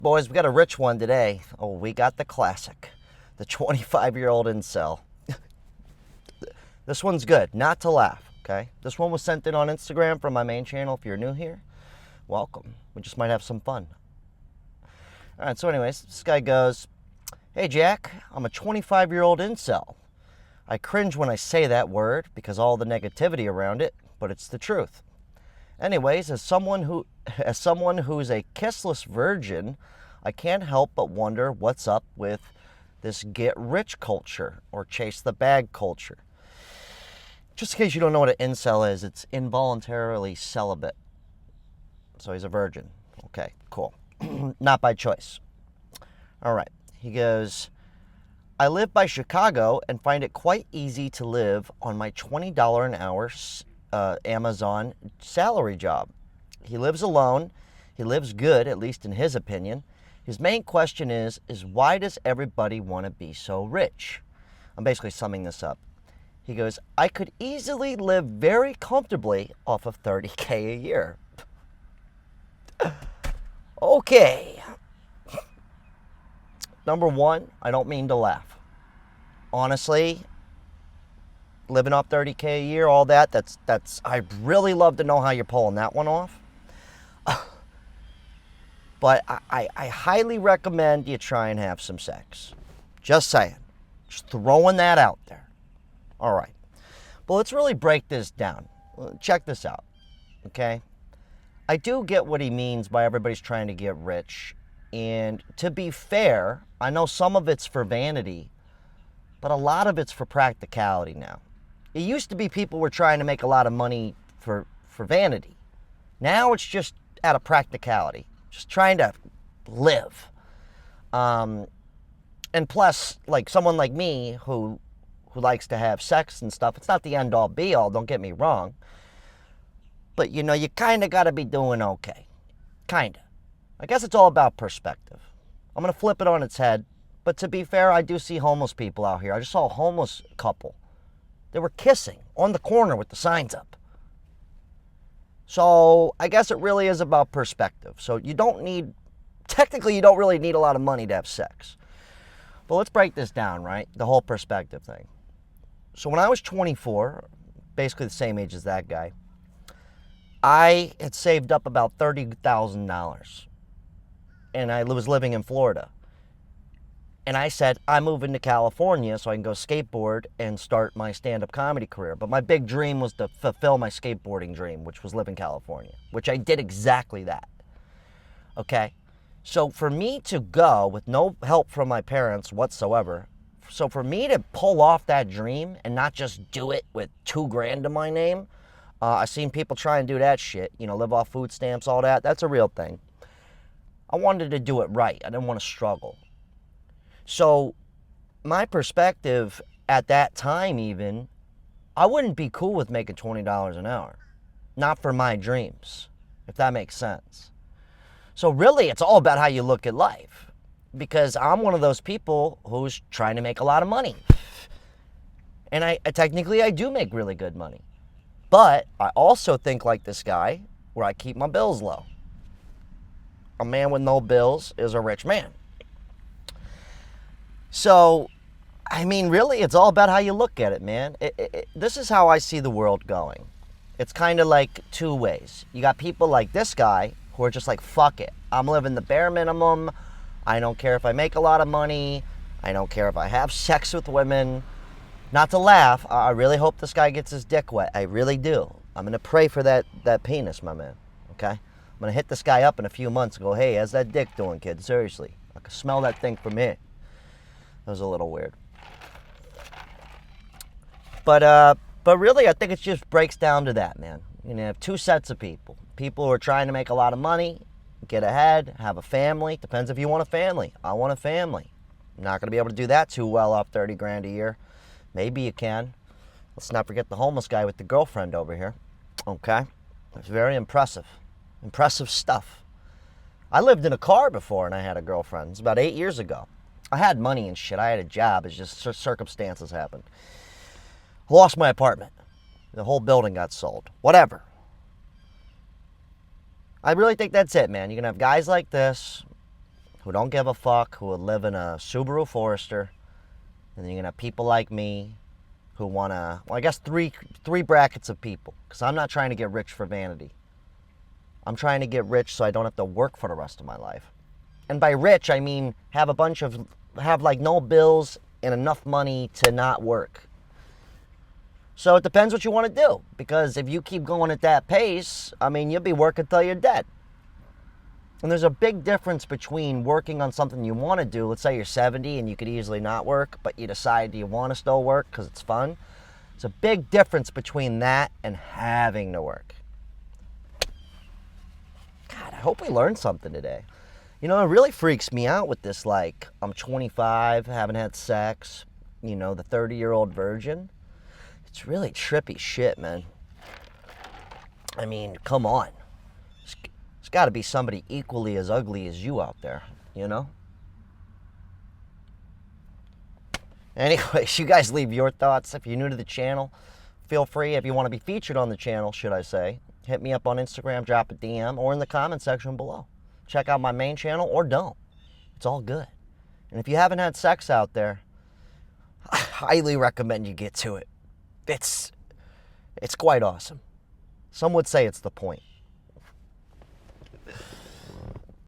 Boys, we got a rich one today. Oh, we got the classic. The 25-year-old incel. This one's good. Not to laugh, okay? This one was sent in on Instagram from my main channel. If you're new here, welcome. We just might have some fun. All right, so anyways, this guy goes, "Hey, Jack, I'm a 25-year-old incel. I cringe when I say that word because all the negativity around it, but it's the truth. Anyways, as someone who's a kissless virgin, I can't help but wonder what's up with this get rich culture or chase the bag culture. Just in case you don't know what an incel is, it's involuntarily celibate. So he's a virgin. Okay, cool. Not by choice. All right. He goes, I live by Chicago and find it quite easy to live on my $20 an hour Amazon salary job. He lives alone. He lives good, at least in his opinion. His main question is why does everybody want to be so rich? I'm basically summing this up. He goes, I could easily live very comfortably off of $30K a year. Okay. Number one, I don't mean to laugh. Honestly, living off $30K a year, all that's I'd really love to know how you're pulling that one off. But I highly recommend you try and have some sex. Just saying. Just throwing that out there. All right. But let's really break this down. Check this out. Okay? I do get what he means by everybody's trying to get rich. And to be fair, I know some of it's for vanity, but a lot of it's for practicality now. It used to be people were trying to make a lot of money for vanity. Now it's just out of practicality. Just trying to live. And plus, like someone like me who likes to have sex and stuff, it's not the end all be all, don't get me wrong. But you know, you kind of got to be doing okay. Kind of. I guess it's all about perspective. I'm going to flip it on its head. But to be fair, I do see homeless people out here. I just saw a homeless couple. They were kissing on the corner with the signs up. So I guess it really is about perspective. So technically you don't really need a lot of money to have sex. But let's break this down, right? The whole perspective thing. So when I was 24, basically the same age as that guy, I had saved up about $30,000. And I was living in Florida. And I said, I'm moving to California so I can go skateboard and start my stand-up comedy career. But my big dream was to fulfill my skateboarding dream, which was live in California, which I did exactly that. Okay? So for me to go with no help from my parents whatsoever, so for me to pull off that dream and not just do it with $2,000 to my name, I've seen people try and do that shit, live off food stamps, all that. That's a real thing. I wanted to do it right. I didn't want to struggle. So my perspective at that time even, I wouldn't be cool with making $20 an hour. Not for my dreams, if that makes sense. So really, it's all about how you look at life. Because I'm one of those people who's trying to make a lot of money. And I technically do make really good money. But I also think like this guy, where I keep my bills low. A man with no bills is a rich man. So, I mean, really, it's all about how you look at it, man. This is how I see the world going. It's kind of like two ways. You got people like this guy who are just like, fuck it. I'm living the bare minimum. I don't care if I make a lot of money. I don't care if I have sex with women. Not to laugh, I really hope this guy gets his dick wet. I really do. I'm going to pray for that penis, my man. Okay? I'm going to hit this guy up in a few months and go, hey, how's that dick doing, kid? Seriously. I can smell that thing from here. That was a little weird. But really, I think it just breaks down to that, man. You have two sets of people. People who are trying to make a lot of money, get ahead, have a family. Depends if you want a family. I want a family. I'm not going to be able to do that too well off $30,000 a year. Maybe you can. Let's not forget the homeless guy with the girlfriend over here. Okay? It's very impressive. Impressive stuff. I lived in a car before and I had a girlfriend. It's about 8 years ago. I had money and shit. I had a job. It's just circumstances happened. Lost my apartment. The whole building got sold. Whatever. I really think that's it, man. You can have guys like this who don't give a fuck, who would live in a Subaru Forester. And then you're going to have people like me who want to, well, I guess three brackets of people. Because I'm not trying to get rich for vanity. I'm trying to get rich so I don't have to work for the rest of my life. And by rich, I mean have like no bills and enough money to not work. So it depends what you want to do. Because if you keep going at that pace, I mean, you'll be working till you're dead. And there's a big difference between working on something you want to do. Let's say you're 70 and you could easily not work, but you decide you want to still work because it's fun. There's a big difference between that and having to work. God, I hope we learned something today. You know, it really freaks me out with this, like, I'm 25, haven't had sex, you know, the 30-year-old virgin. It's really trippy shit, man. I mean, come on. There's got to be somebody equally as ugly as you out there, you know? Anyways, you guys leave your thoughts. If you're new to the channel, feel free. If you want to be featured on the channel, should I say, hit me up on Instagram, drop a DM, or in the comment section below. Check out my main channel or don't. It's all good. And if you haven't had sex out there, I highly recommend you get to it. It's quite awesome. Some would say it's the point.